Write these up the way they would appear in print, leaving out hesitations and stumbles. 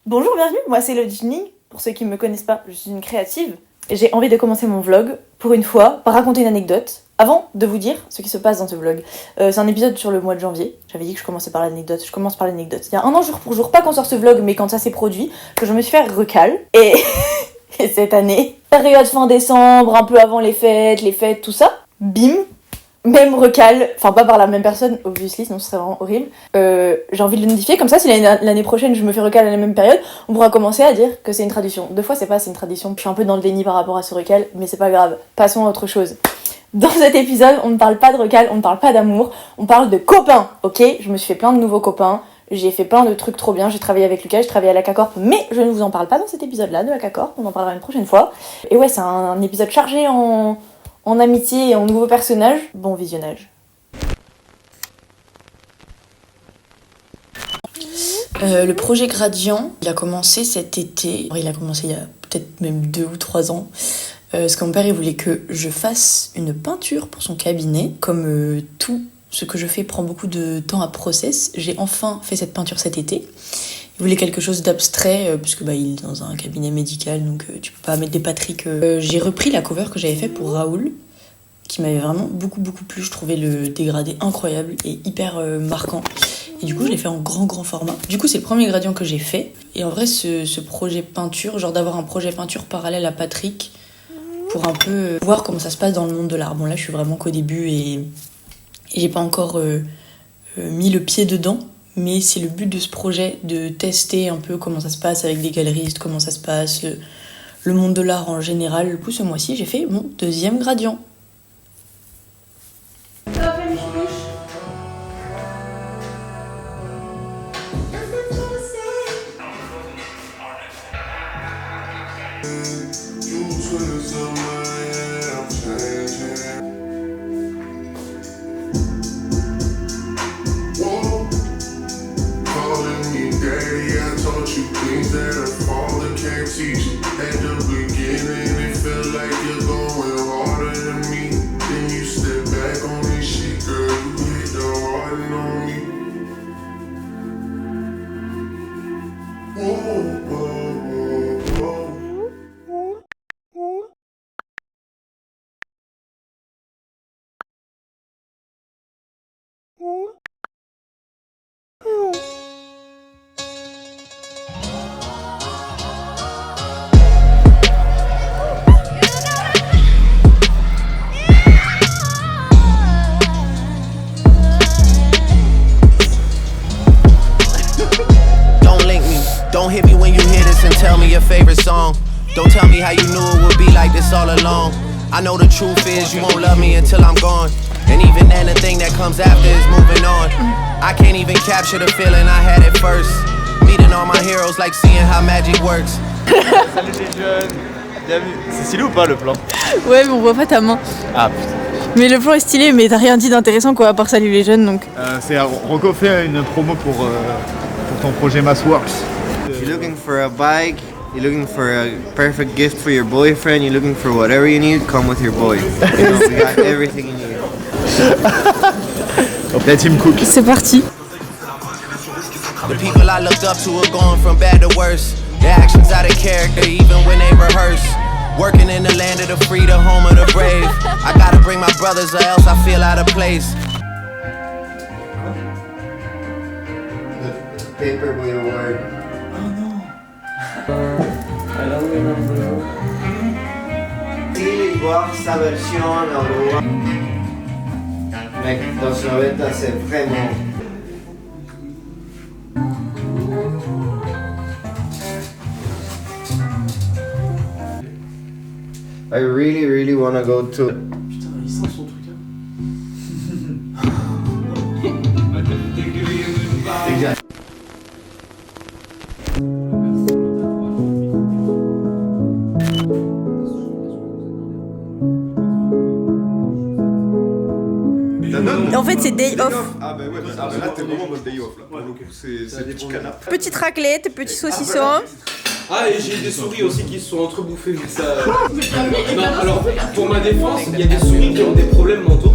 Bonjour, bienvenue, moi c'est Lodgini. Pour ceux qui ne me connaissent pas, je suis une créative. Et j'ai envie de commencer mon vlog, pour une fois, par raconter une anecdote. Avant de vous dire ce qui se passe dans ce vlog. C'est un épisode sur le mois de janvier. J'avais dit que je commençais par l'anecdote. Je commence par l'anecdote. Il y a un an jour pour jour, pas qu'on sort ce vlog, mais quand ça s'est produit, que je me suis fait recal. Et, et cette année, période fin décembre, un peu avant les fêtes, tout ça, bim, même recal, enfin pas par la même personne, obviously, sinon ce serait vraiment horrible. J'ai envie de le notifier, comme ça si l'année prochaine je me fais recal à la même période, on pourra commencer à dire que c'est une tradition. Deux fois c'est pas assez une tradition, je suis un peu dans le déni par rapport à ce recal, mais c'est pas grave, passons à autre chose. Dans cet épisode, on ne parle pas de recal, on ne parle pas d'amour, on parle de copains, ok? Je me suis fait plein de nouveaux copains, j'ai fait plein de trucs trop bien, j'ai travaillé avec Lucas, j'ai travaillé à l'Acacorp, mais je ne vous en parle pas dans cet épisode-là de l'Acacorp, on en parlera une prochaine fois. Et ouais, c'est un épisode chargé en amitié et en nouveaux personnages. Bon visionnage. Le projet Gradient, il a commencé cet été. Il a commencé il y a peut-être même 2 ou 3 ans. Parce que mon père, il voulait que je fasse une peinture pour son cabinet. Comme tout ce que je fais prend beaucoup de temps à process, j'ai enfin fait cette peinture cet été. Il voulait quelque chose d'abstrait, puisque il est dans un cabinet médical, donc tu peux pas mettre des Patrick. J'ai repris la cover que j'avais fait pour Raoul, qui m'avait vraiment beaucoup plu. Je trouvais le dégradé incroyable et hyper marquant. Et du coup, je l'ai fait en grand format. Du coup, c'est le premier gradient que j'ai fait. Et en vrai, ce projet peinture, genre d'avoir un projet peinture parallèle à Patrick, pour un peu voir comment ça se passe dans le monde de l'art. Bon, là, je suis vraiment qu'au début et j'ai pas encore mis le pied dedans. Mais c'est le but de ce projet, de tester un peu comment ça se passe avec des galeristes, comment ça se passe, le monde de l'art en général. Du coup, ce mois-ci, j'ai fait mon 2e gradient. Don't hit me when you hear this and tell me your favorite song. Don't tell me how you knew it would be like this all along. I know the truth is you won't love me until I'm gone. And even then the thing that comes after is moving on. I can't even capture the feeling I had at first. Meeting all my heroes like seeing how magic works. Salut les jeunes. Bienvenue. C'est stylé ou pas le plan? Ouais, mais on voit pas ta main. Ah putain. Mais le plan est stylé, mais t'as rien dit d'intéressant quoi, à part salut les jeunes donc. C'est Rocco fait une promo pour ton projet Massworks. You're looking for a bike, you're looking for a perfect gift for your boyfriend, you're looking for whatever you need, come with your boy. You know, we got everything you need. La team Cook. C'est parti. The people I looked up to are going from bad to worse. Their actions out of character even when they rehearse. Working in the land of the free, the home of the brave. I gotta bring my brothers or else I feel out of place. The Paperboy Award. Sí, voir sa version en Uruguay. Mec, dans ce 90, c'est vraiment... I really wanna go to... Putain, il sent son truc Exact. En fait, c'est day off. Ah bah ouais, là t'es vraiment en mode day off là. Pour le coup, c'est petit canap. Petite raclette, petit saucisson. Ah, et j'ai des souris aussi qui se sont entrebouffées, mais ça. Non, alors, pour ma défense, il y a des souris qui ont des problèmes mentaux.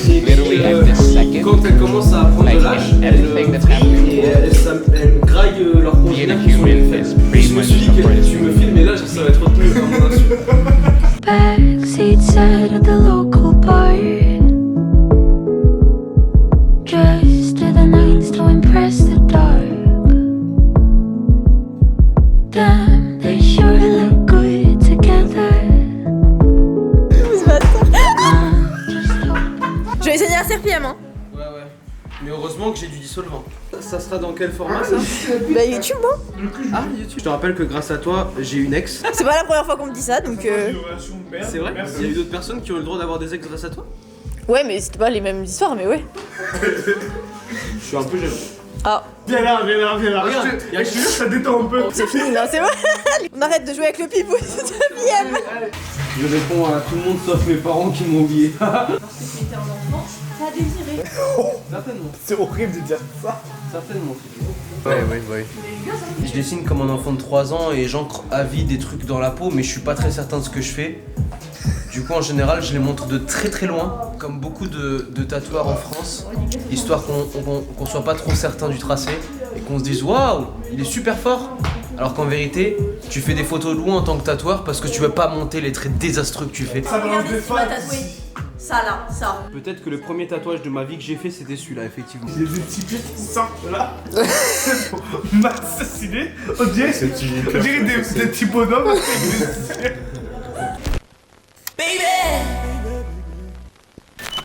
Et puis, quand elles commencent à prendre de l'âge, elles trient et elles graillent leurs congénères qui sont les fesses. Je me suis dit que tu me filmes et là ça va être retenu à mon insu. Backseat sat at the local bar, dressed to the nines to impress the dark. Damn, they sure look good together. Joyeux anniversaire PM hein. Ouais. Mais heureusement que j'ai du dissolvant. Ça sera dans quel format ça? Bah YouTube hein. Ah YouTube. Je te rappelle que grâce à toi, j'ai une ex. C'est pas la première fois qu'on me dit ça donc C'est vrai? Il y a eu d'autres personnes qui ont eu le droit d'avoir des ex grâce à toi? ouais mais c'était pas les mêmes histoires mais ouais. Je suis un peu jaloux. Ah. Viens là. Regarde, Je te jure, ça détend un peu. C'est fini là, c'est vrai. On arrête de jouer avec le pipou de PM. Je réponds à tout le monde sauf mes parents qui m'ont oublié. Certainement. C'est horrible de dire ça. Certainement. Ouais. Je dessine comme un enfant de 3 ans et j'encre à vie des trucs dans la peau, mais je suis pas très certain de ce que je fais. Du coup, en général, je les montre de très loin, comme beaucoup de tatoueurs en France, histoire qu'on soit pas trop certain du tracé et qu'on se dise waouh, il est super fort. Alors qu'en vérité, tu fais des photos de loin en tant que tatoueur parce que tu veux pas monter les traits désastreux que tu fais. Regardez ce qu'il m'a tatoué. Ça là, ça. Peut-être que le premier tatouage de ma vie que j'ai fait, c'était celui-là, effectivement. J'ai des petits pieds ça là. C'est pour m'assassiner. On dirait des petits bonhommes.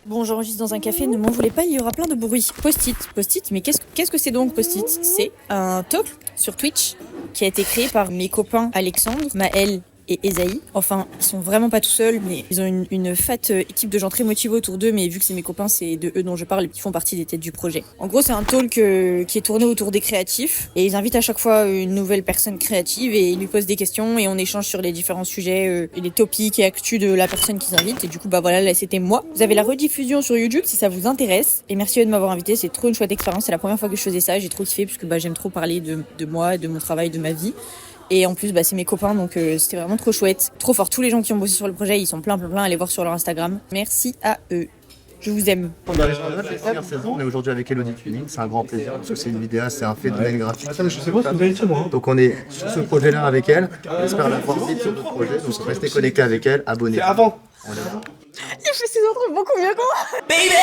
Bon, j'enregistre dans un café, ne m'en voulez pas, il y aura plein de bruit. Post-it, mais qu'est-ce que c'est donc Post-it? C'est un talk sur Twitch qui a été créé par mes copains Alexandre, Maël et Esaïe. Enfin, ils sont vraiment pas tout seuls, mais ils ont une fat équipe de gens très motivés autour d'eux, mais vu que c'est mes copains, c'est de eux dont je parle, ils font partie des têtes du projet. En gros, c'est un talk qui est tourné autour des créatifs, et ils invitent à chaque fois une nouvelle personne créative, et ils lui posent des questions, et on échange sur les différents sujets, et les topics et actus de la personne qu'ils invitent, et du coup, bah voilà, là c'était moi. Vous avez la rediffusion sur YouTube si ça vous intéresse, et merci de m'avoir invité, c'est trop une chouette expérience, c'est la première fois que je faisais ça, j'ai trop kiffé, parce que bah j'aime trop parler de moi, de mon travail, de ma vie. Et en plus, bah, c'est mes copains, donc c'était vraiment trop chouette. Trop fort. Tous les gens qui ont bossé sur le projet, ils sont plein. Allez voir sur leur Instagram. Merci à eux. Je vous aime. On arrive à la première saison, on est aujourd'hui avec Elodie Tuning, c'est un grand plaisir, parce que c'est une vidéaste, c'est un phénomène graphique. Attends, je sais pas, c'est vérité moi. Donc on est sur ce projet-là avec elle, on espère la voir vite sur d'autres projets, donc restez connectés avec elle, abonnez-vous. C'est avant. Il fait ses autres beaucoup mieux que moi. Baby,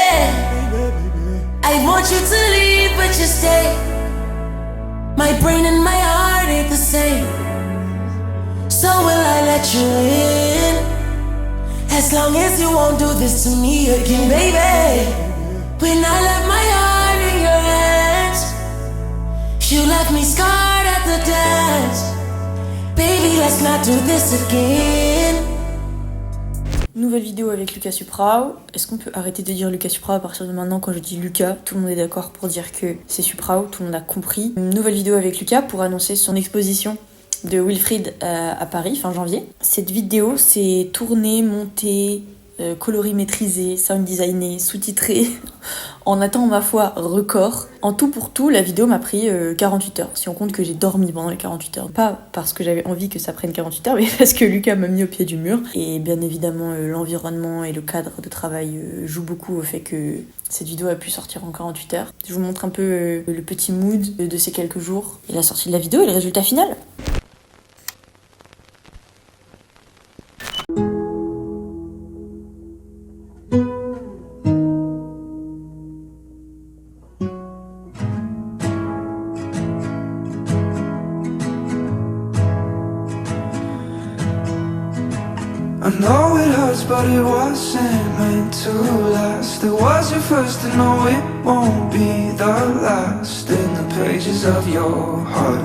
I want you to leave, but you stay. My brain and my heart ain't the same. So will I let you in? As long as you won't do this to me again, baby. When I left my heart in your hands, you left me scarred at the dance. Baby, let's not do this again. Nouvelle vidéo avec Lucas Suprao. Est-ce qu'on peut arrêter de dire Lucas Suprao à partir de maintenant? Quand je dis Lucas, tout le monde est d'accord pour dire que c'est Suprao, tout le monde a compris. Une nouvelle vidéo avec Lucas pour annoncer son exposition de Wilfried à Paris, fin janvier. Cette vidéo, c'est tournée, montée, colorimétrisée, sound designée, sous-titrée, en un temps, ma foi, record. En tout pour tout, la vidéo m'a pris 48 heures, si on compte que j'ai dormi pendant les 48 heures. Pas parce que j'avais envie que ça prenne 48 heures, mais parce que Lucas m'a mis au pied du mur. Et bien évidemment, l'environnement et le cadre de travail jouent beaucoup au fait que cette vidéo a pu sortir en 48 heures. Je vous montre un peu le petit mood de ces quelques jours, et la sortie de la vidéo et le résultat final. I know it hurts, but it wasn't meant to last. It was your first, and no, it won't be the last. In the pages of your heart,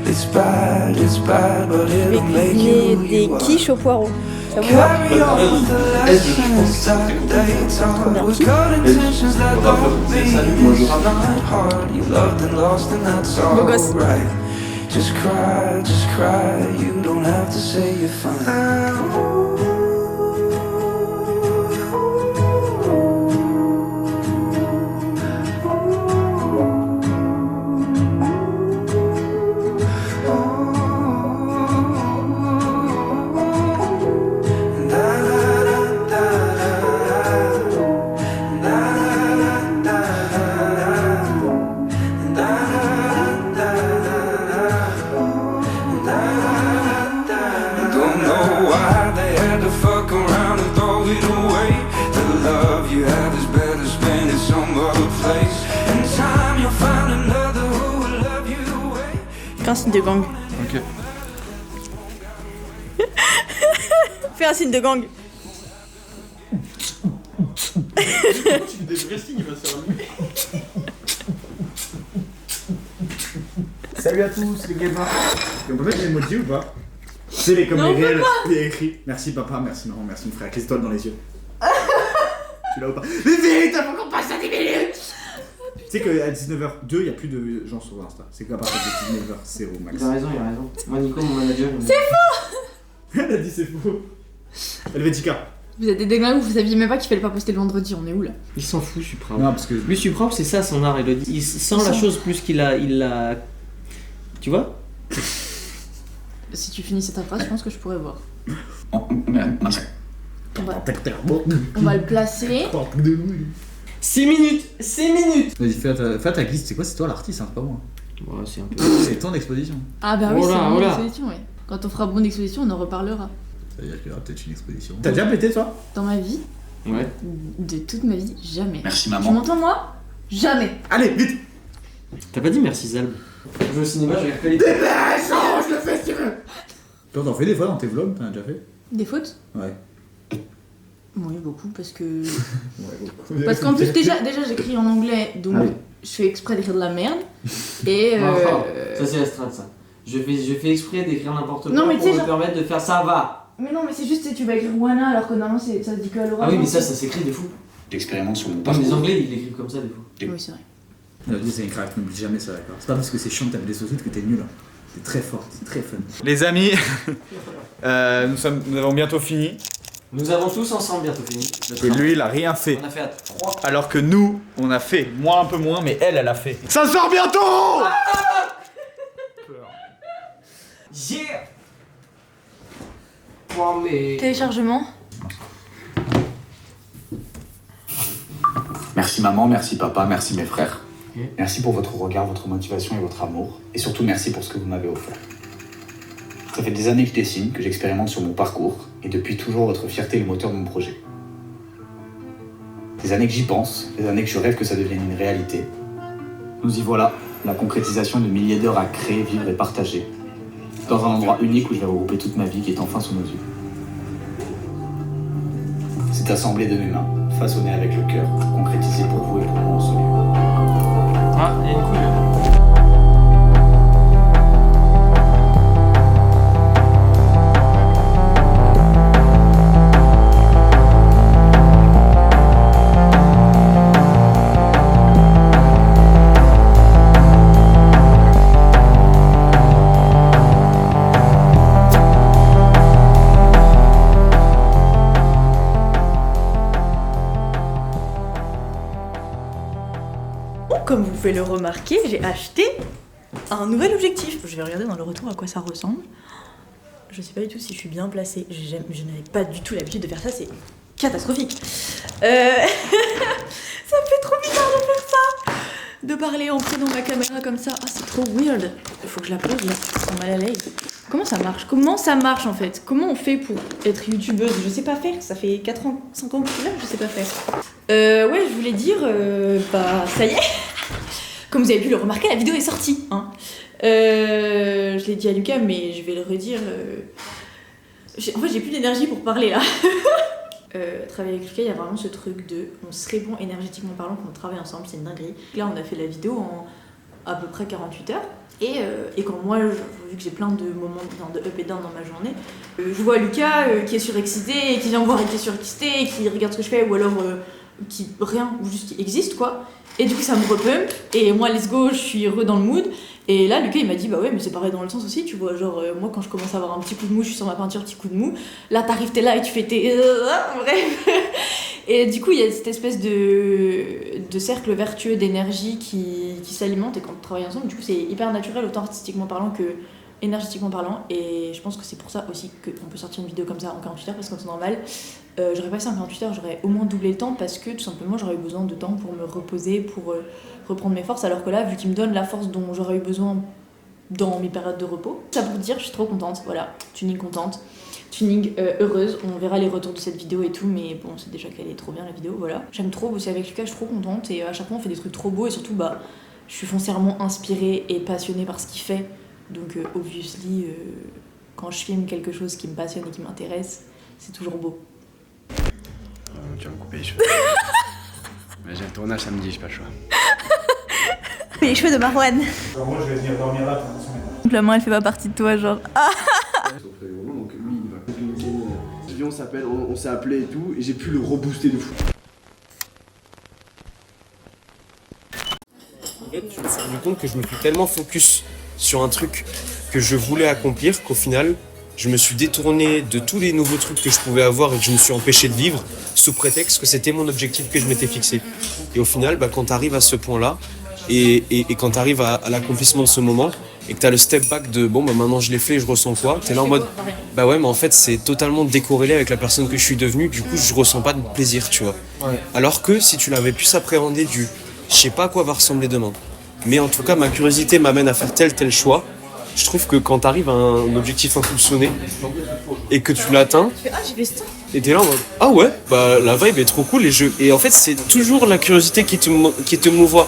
it's bad, but it'll make you who you are. Des quiches au poireau. Carry on with the lessons that they taught, with good intentions that don't mean it's not hard. You loved and lost, and that's alright. Just cry, you don't have to say you're fine. why they had to fuck around and throw it away. The love you have is better spent in some other place. In time you'll find another who will love you the way. Fais un signe de gang. Ok. Fais un signe de gang. Des vrais signes, il va se faire lui. Salut à tous les gamers. Et on peut mettre les emojis ou pas? C'est les comme Non, les on réels. peut Il y a écrit merci papa, merci maman, merci mon frère, avec les étoiles dans les yeux. Tu l'as ou pas? Mais vite, faut qu'on passe à 10 minutes. Tu sais qu'à 19h02, il n'y a plus de gens sur Insta. C'est qu'à partir de 19h0 max. Il a raison. Moi, Nico, mon manager. C'est faux. Elle a dit c'est faux. Helvetica. Vous êtes des déglingues, vous saviez même pas qu'il fallait pas poster le vendredi, on est où là? Il s'en fout, je suis propre. Non, parce que. Lui, je suis propre, c'est ça son art, Elodie. Il sent la chose plus qu'il la. Tu vois? Si tu finis cette phrase, je pense que je pourrais voir. On va le placer. 6 minutes. Vas-y, fais ta glisse, c'est quoi? C'est toi l'artiste, hein, c'est pas moi. Ouais, c'est un peu. C'est ton exposition. Ah bah oui, Oh là, c'est une oh bonne là. exposition, ouais. Quand on fera bonne exposition, on en reparlera. Ça veut dire qu'il y aura peut-être une exposition. T'as déjà pété toi? Dans ma vie, Ouais. de toute ma vie, jamais. Merci Tu maman. m'entends moi? Jamais. Allez, vite. T'as pas dit merci, Zalb. Je vais au cinéma, je regarde que les. Je le fais si tu veux. Toi t'en fais des fois dans tes vlogs, t'en as déjà fait? Des fautes? Ouais. Oui, beaucoup, parce que... Ouais, Parce qu'en plus, déjà j'écris en anglais, donc Ah oui. je fais exprès d'écrire de la merde. Et Ça, c'est la strat, ça. Je fais exprès d'écrire n'importe quoi Non, mais pour tu sais, me genre- permettre de faire ça va. Mais non, mais c'est juste, tu vas écrire Wana alors que normalement ça se dit que à l'oral. Ah oui, mais ça s'écrit des fous. J'expérimente sur mon Même parcours. les Anglais, ils l'écrivent comme ça des fois. Oui, c'est vrai. C'est une craque, n'oublie jamais ça, d'accord? C'est pas parce que c'est chiant que t'as des saucisses que t'es nul. Hein. C'est très fort, c'est très fun. Les amis, nous avons bientôt fini. Nous avons tous ensemble bientôt fini. Et lui, il a rien fait. On a fait à 3. Alors que nous, on a fait. Moi, un peu moins, mais elle a fait. Ça sort bientôt! Yeah. Oh, mais... Téléchargement. Merci maman, merci papa, merci mes frères. Merci pour votre regard, votre motivation et votre amour. Et surtout, merci pour ce que vous m'avez offert. Ça fait des années que je dessine, que j'expérimente sur mon parcours. Et depuis toujours, votre fierté est le moteur de mon projet. Des années que j'y pense, des années que je rêve que ça devienne une réalité. Nous y voilà, la concrétisation de milliers d'heures à créer, vivre et partager. Dans un endroit unique où je vais regrouper toute ma vie qui est enfin sous nos yeux. C'est assemblé de mes mains, façonné avec le cœur, concrétisé pour vous et pour moi en ce lieu. Ah, il y a une couille. Comme vous pouvez le remarquer, j'ai acheté un nouvel objectif. Je vais regarder dans le retour à quoi ça ressemble. Je sais pas du tout si je suis bien placée. Je n'avais pas du tout l'habitude de faire ça, c'est catastrophique. Ça me fait trop bizarre de faire ça. De parler en prenant ma caméra comme ça. Ah, c'est trop weird. Il faut que je la pose là, je suis mal à l'aise. Comment ça marche en fait? Comment on fait pour être youtubeuse? Je sais pas faire, ça fait 4 ans, 5 ans que je suis là, je sais pas faire. Ouais, je voulais dire, bah ça y est. Comme vous avez pu le remarquer, la vidéo est sortie. Hein. Je l'ai dit à Lucas, mais je vais le redire. En fait, j'ai plus d'énergie pour parler là. Travailler avec Lucas, il y a vraiment ce truc de on serait bon énergétiquement parlant quand on travaille ensemble, c'est une dinguerie. Là, on a fait la vidéo en à peu près 48 heures. Et quand moi, vu que j'ai plein de moments de up et down dans ma journée, je vois Lucas qui est surexcité, et qui vient me voir et qui est surexcité, et qui regarde ce que je fais, ou alors qui rien, ou juste qui existe quoi. Et du coup ça me repump, et moi let's go, je suis heureux dans le mood. Et là Lucas il m'a dit bah ouais mais c'est pareil dans le sens aussi, tu vois, genre moi quand je commence à avoir un petit coup de mou, je suis sur ma peinture, petit coup de mou, là t'arrives t'es là et tu fais tes... bref. Et du coup il y a cette espèce de cercle vertueux d'énergie qui s'alimente, et quand on travaille ensemble, du coup c'est hyper naturel autant artistiquement parlant que énergétiquement parlant, et je pense que c'est pour ça aussi qu'on peut sortir une vidéo comme ça en 48 heures, parce qu'en temps normal j'aurais passé en 48 heures, j'aurais au moins doublé le temps, parce que tout simplement j'aurais eu besoin de temps pour me reposer, pour reprendre mes forces, alors que là vu qu'il me donne la force dont j'aurais eu besoin dans mes périodes de repos. Ça pour dire, je suis trop contente, voilà, tuning contente, tuning heureuse. On verra les retours de cette vidéo et tout, mais bon, c'est déjà qu'elle est trop bien la vidéo, voilà. J'aime trop bosser avec Lucas, je suis trop contente et à chaque fois on fait des trucs trop beaux et surtout bah je suis foncièrement inspirée et passionnée par ce qu'il fait. Donc obviously, quand je filme quelque chose qui me passionne et qui m'intéresse, c'est toujours beau. Tu vas me couper les cheveux. Mais j'ai le tournage samedi, j'ai pas le choix. Les cheveux de Marwan. Genre moi je vais venir dormir là pendant 1 semaine. Donc la main elle fait pas partie de toi, genre. Ah. Donc lui il va communiquer. On s'est appelé et tout, et j'ai pu le rebooster de fou. En fait, je me suis rendu compte que je me suis tellement focus sur un truc que je voulais accomplir qu'au final, je me suis détourné de tous les nouveaux trucs que je pouvais avoir et que je me suis empêché de vivre sous prétexte que c'était mon objectif que je m'étais fixé. Et au final, quand tu arrives à ce point-là et quand tu arrives à l'accomplissement de ce moment et que tu as le step back de maintenant je l'ai fait, je ressens quoi, tu es là en mode bah ouais, mais en fait c'est totalement décorrélé avec la personne que je suis devenue, du coup je ressens pas de plaisir, tu vois. Ouais. Alors que si tu l'avais pu s'appréhender je sais pas à quoi va ressembler demain, mais en tout cas ma curiosité m'amène à faire tel choix. Je trouve que quand tu arrives à un objectif impulsionné et que tu l'atteins, et t'es là en mode ah ouais, bah la vibe est trop cool et en fait c'est toujours la curiosité qui te mouvoie.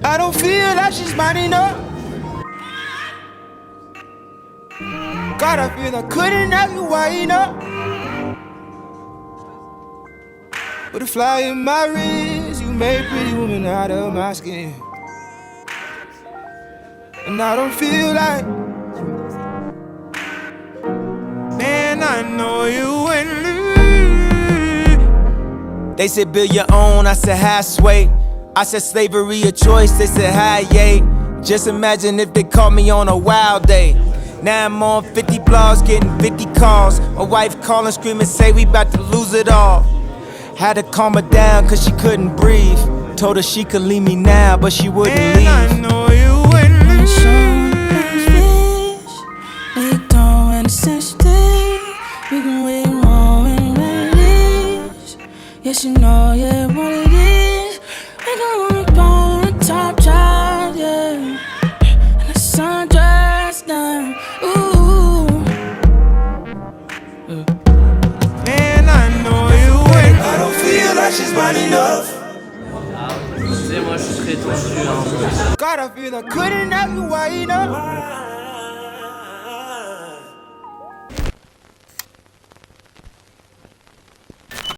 I don't feel like she's minding up. God, I feel I couldn't have you wind up. With a fly in my wrist, you made pretty woman out of my skin. And I don't feel like, man, I know you wouldn't leave. They said build your own, I said halfway. I said slavery a choice, they said hi, yay. Just imagine if they caught me on a wild day. Now I'm on 50 blogs, getting 50 calls. My wife calling, screaming, say we about to lose it all. Had to calm her down cause she couldn't breathe. Told her she could leave me now, but she wouldn't leave. I know you wouldn't leave. They don't understand today. We can wait more and release. Yes, you know, yeah, what it is. We can look on the top child, yeah. And the sun dressed down, ooh. Man, I know you wouldn't. I don't feel like she's mine enough. Tu sais, moi je suis très tendu. God, I feel I couldn't have you wind up.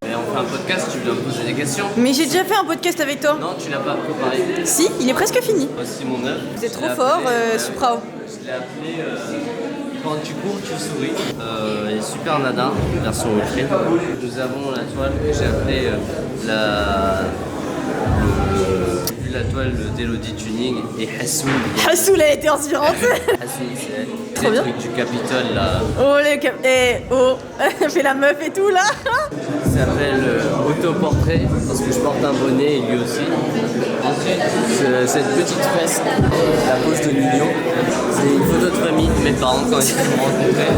Et on fait un podcast, tu dois me poser des questions. Mais j'ai déjà fait un podcast avec toi. Non, tu l'as pas préparé. Si, il est presque fini. Voici mon œuvre. Vous êtes trop fort, Suprao. Je l'ai appelé Quand tu cours, tu souris. Et Super Nada, version ultra. Nous avons la toile que j'ai appelée la toile d'Elodie Tuning et Hassoul. Hassoul, elle était inspirante. Hassoul, c'est trop bien. Le truc du Capitole là. Oh, elle fait la meuf et tout là. Ça s'appelle Autoportrait parce que je porte un bonnet et lui aussi. Ensuite, cette petite fresque, la pose de millions, c'est une photo de famille de mes parents quand ils se sont rencontrés.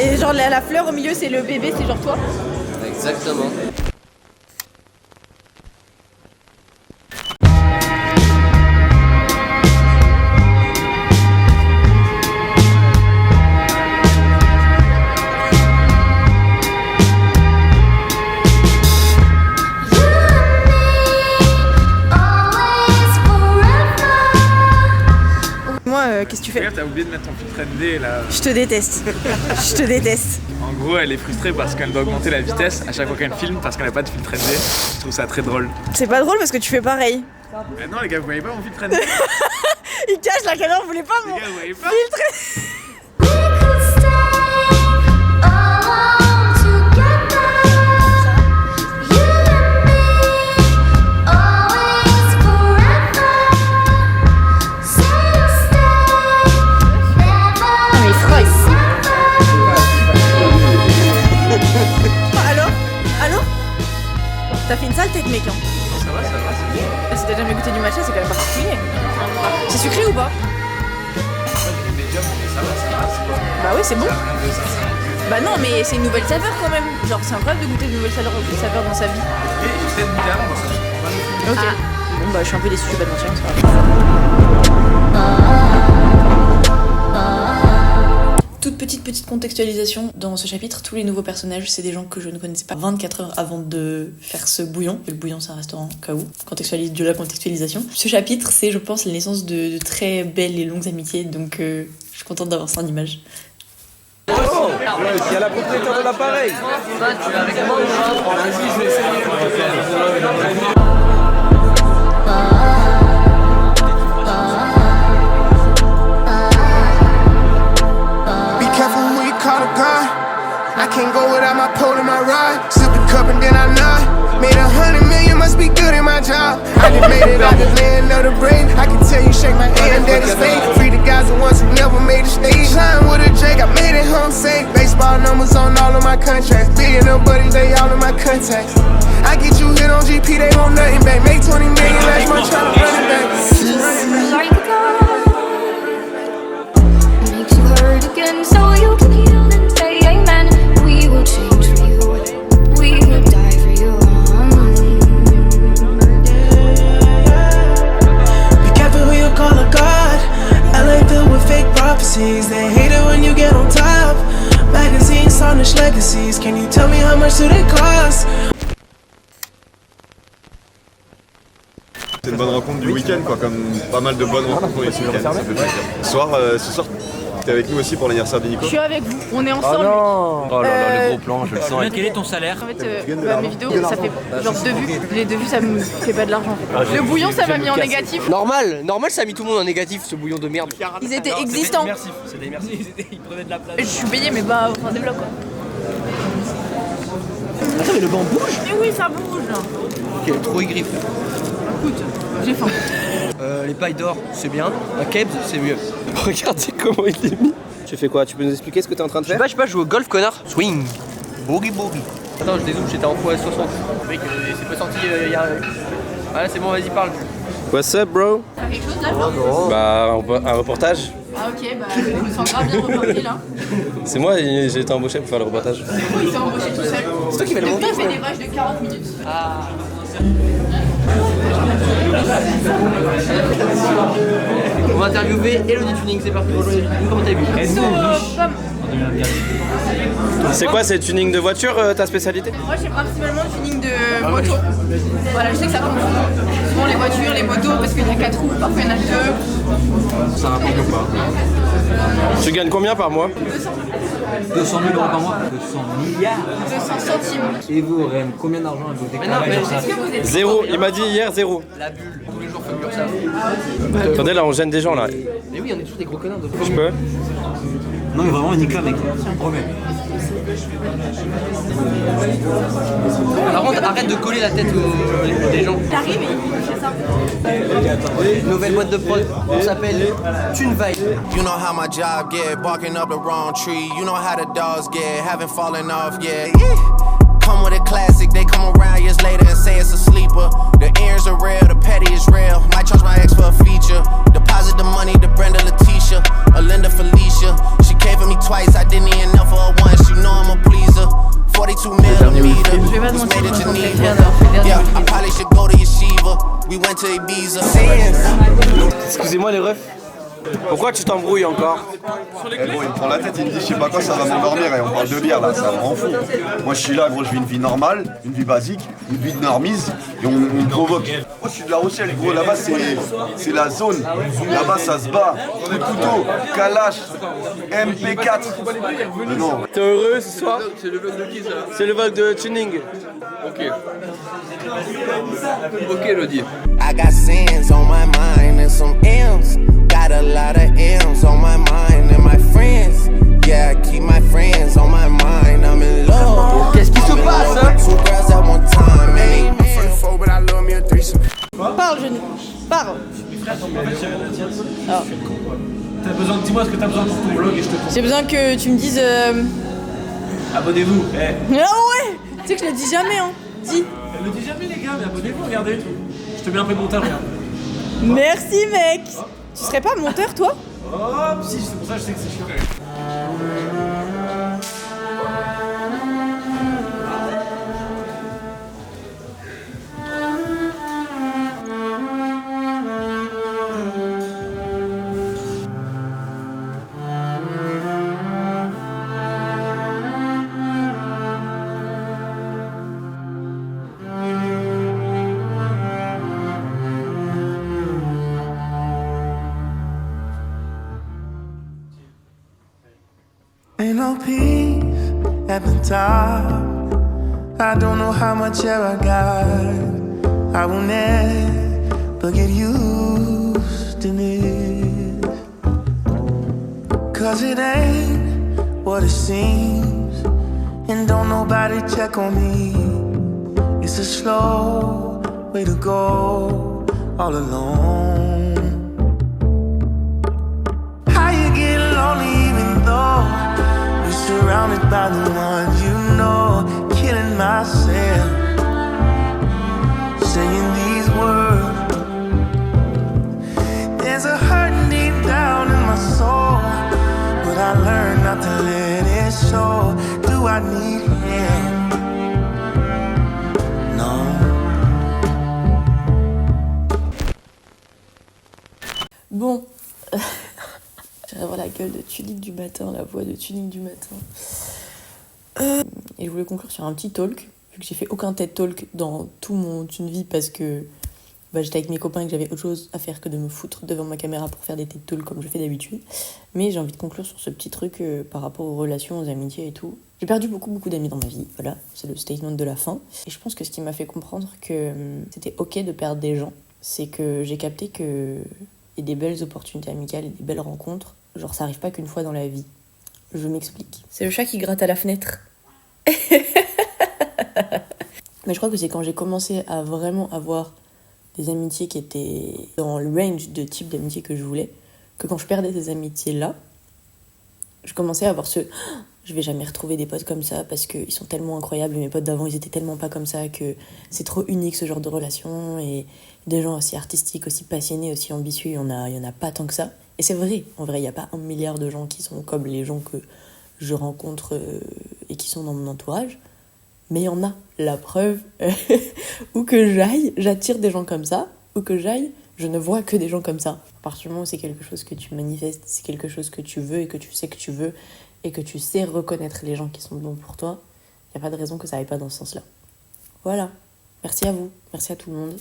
Et genre la fleur au milieu, c'est le bébé, c'est genre toi. Exactement. Qu'est-ce que tu fais? Regarde, t'as oublié de mettre ton filtre ND là. Je te déteste. Je te déteste. En gros, elle est frustrée parce qu'elle doit augmenter la vitesse à chaque fois qu'elle filme parce qu'elle n'a pas de filtre ND. Je trouve ça très drôle. C'est pas drôle parce que tu fais pareil. Non, les gars, vous voyez pas mon filtre ND? Il cache la caméra, vous voulez pas mon les gars, vous voyez pas filtre? T'as fait une sale tête, mec. Hein. Ça va, c'est bien. Si t'as jamais goûté du matcha, c'est quand même particulier. C'est sucré ou pas? Médium, mais ça va, c'est quoi. Bah oui, c'est bon. Bah non, mais c'est une nouvelle saveur quand même. Genre, c'est incroyable de goûter de nouvelles saveurs dans sa vie. Et j'essaie de goûter avant, moi, ça. Ok. Bon bah je suis un peu déçue, je vais pas te mentir, c'est pas grave. Toute petite contextualisation dans ce chapitre, tous les nouveaux personnages, c'est des gens que je ne connaissais pas 24 heures avant de faire ce bouillon. Le bouillon, c'est un restaurant, au cas où. De la contextualisation. Ce chapitre, c'est, je pense, la naissance de très belles et longues amitiés, donc je suis contente d'avoir ça en image. Oh, il y a la propriétaire de l'appareil. Tu vas avec moi ou pas? Vas-y, je vais essayer. I can't go without my pole and my rod. Sip the cup and then I nod. Made 100 million, must be good in my job. I just made it out the land of the brain. I can tell you shake my hand, daddy's fake. Free the guys the ones who never made a stage. Shine with a Drake, I made it home safe. Baseball numbers on all of my contracts. Billionaire buddies, they all in my contacts. I get you hit on GP, they want nothing back. Make 20 million last month, try to run it back. Like God makes you hurt again, so you can heal and say amen. We will change for you, we will die for you. Be careful who you call a god. LA filled with fake prophecies. They hate it when you get on top. Magazines, tarnish legacies. Can you tell me how much do they cost? C'est une bonne rencontre du week-end, quoi, comme pas mal de bonnes rencontres qu'on a eu ce week-end. Ça fait plaisir. Ce soir, t'es avec nous aussi pour l'anniversaire de Nico. Je suis avec vous, on est ensemble. Oh là là, le gros plan, je le sens. Quel est ton salaire? En fait, mes vidéos, ça fait genre 2 vues. Les 2 vues, ça me fait pas de l'argent. En fait. Le bouillon, ça m'a mis en négatif. Normal, ça a mis tout le monde en négatif, ce bouillon de merde. Ils étaient existants. C'était immersif, ils prenaient de la place. Je suis payée, mais pas enfin, des blocs quoi. Attends, mais le banc bouge? Mais oui, ça bouge. Ok, trop aigri, frère. Écoute, j'ai faim. Les pailles d'or, c'est bien. Un kebs, c'est mieux. Regardez comment il est mis. Tu fais quoi? Tu peux nous expliquer ce que t'es en train de faire? Je sais pas, je joue au golf, connard. Swing. Boogie boogie. Attends, je dézoome, j'étais en x60. Mec, c'est pas sorti il y a... Ah là, c'est bon, vas-y, parle. What's up, bro? T'as quelque chose là? Bah, un reportage. Ah ok, bah je me sens grave bien reporté là. C'est moi, j'ai été embauché pour faire le reportage. Il s'est embauché tout seul. C'est toi qui fais le montage? Il fait des vaches de 40 minutes. Ah. On va interviewer Elodie Tuning, c'est parti, bonjour Elodie, comment t'as vu? C'est quoi, c'est tuning de voiture ta spécialité? Moi j'ai principalement le tuning de moto. Voilà, je sais que ça confond souvent les voitures, les motos, parce qu'il y a 4 roues, parfois il y en a 2. Ça rapporte ou pas? Tu gagnes combien par mois? 200 000 euros par mois? 200 milliards? 200 centimes. Et vous, Rem, combien d'argent vous déclarez? Zéro, il m'a dit hier zéro. La bulle, tous les jours comme ça. Attendez, là on gêne des gens là. Mais oui, on est toujours des gros connards. Je peux? Non mais vraiment, nique mec, promets. Par contre, arrête de coller la tête des gens. T'arrives et il fait ça. Nouvelle boîte de prod, on s'appelle Tune Vibe. You know how my job get, barking up the wrong tree. You know how the dogs get, haven't fallen off yet. Come with a classic, they come around years later and say it's a sleeper. The ears are real, the petty is real. Might charge my ex for a feature. Deposit the money to Brenda Leticia, or Linda Felicia. She came for me twice, I didn't even know for her once. You know I'm a pleaser. 42 millimeter, was made in Geneva. Yeah, I probably should go to Yeshiva. We went to Ibiza. Excusez-moi les refs. Pourquoi tu t'embrouilles encore? Eh bon, il me prend la tête, il me dit je sais pas quoi, ça va m'endormir et on parle de bière là, ça me rend fou. Moi je suis là, gros, je vis une vie normale, une vie basique, une vie de normise et on me provoque. Moi je suis de La Rochelle, gros, là-bas c'est la zone, là-bas ça se bat, des couteaux, Kalash, MP4. Non. T'es heureux ce soir? C'est le vlog de qui ça? C'est le vlog de Tuning. Ok. Ok Elodie. I got sins on my mind and some M's. Got a lot of M's on my mind and my friends. Yeah, I keep my friends on my mind. I'm in love. Qu'est-ce qui se passe hein? Two girls at one time. Hey, Parle, jeune. Parle. T'as besoin, dis-moi ce que t'as besoin pour ton vlog et je te prends. J'ai besoin que tu me dises. Abonnez-vous. Ah ouais. Tu sais que je le dis jamais, hein. Dis. Elle le dit jamais les gars, mais abonnez-vous, regardez. Je te mets un peu de montage, regarde. Merci mec. Tu serais pas monteur toi? Oh, si, c'est pour ça que je sais que c'est chiant. no peace at the top. I don't know how much air I got. I will never get used to this. Cause it ain't what it seems. And don't nobody check on me. It's a slow way to go all alone. How you get lonely even though you're surrounded by the ones you know. Killing myself, saying these words. There's a hurt deep down in my soul, but I learned not to let it show. Do I need help? No. Bon, j'aimerais avoir la gueule de Tulipe du matin, la voix de Tulipe du matin. Et je voulais conclure sur un petit talk, vu que j'ai fait aucun TED Talk dans toute une vie parce que j'étais avec mes copains et que j'avais autre chose à faire que de me foutre devant ma caméra pour faire des TED Talks comme je fais d'habitude. Mais j'ai envie de conclure sur ce petit truc par rapport aux relations, aux amitiés et tout. J'ai perdu beaucoup d'amis dans ma vie, voilà, c'est le statement de la fin. Et je pense que ce qui m'a fait comprendre que c'était ok de perdre des gens, c'est que j'ai capté que y a des belles opportunités amicales et des belles rencontres, genre ça arrive pas qu'une fois dans la vie. Je m'explique. C'est le chat qui gratte à la fenêtre. Mais je crois que c'est quand j'ai commencé à vraiment avoir des amitiés qui étaient dans le range de type d'amitié que je voulais, que quand je perdais ces amitiés-là, je commençais à avoir je vais jamais retrouver des potes comme ça parce qu'ils sont tellement incroyables et mes potes d'avant ils étaient tellement pas comme ça que c'est trop unique ce genre de relation, et des gens aussi artistiques, aussi passionnés, aussi ambitieux, il y en a pas tant que ça. Et c'est vrai, en vrai, il n'y a pas 1 milliard de gens qui sont comme les gens que je rencontre et qui sont dans mon entourage. Mais il y en a. La preuve, où que j'aille, j'attire des gens comme ça. Où que j'aille, je ne vois que des gens comme ça. À partir du moment où c'est quelque chose que tu manifestes, c'est quelque chose que tu veux et que tu sais que tu veux, et que tu sais reconnaître les gens qui sont bons pour toi, il n'y a pas de raison que ça aille pas dans ce sens-là. Voilà. Merci à vous. Merci à tout le monde.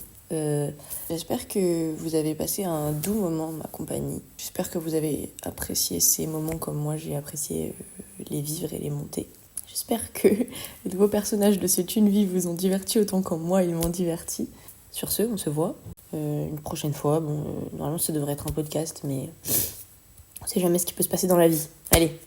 J'espère que vous avez passé un doux moment en ma compagnie. J'espère que vous avez apprécié ces moments comme moi j'ai apprécié les vivre et les monter. J'espère que les nouveaux personnages de ce Une Vie vous ont diverti autant que moi ils m'ont diverti. Sur ce, on se voit une prochaine fois. Bon, normalement ça devrait être un podcast, mais on sait jamais ce qui peut se passer dans la vie. Allez,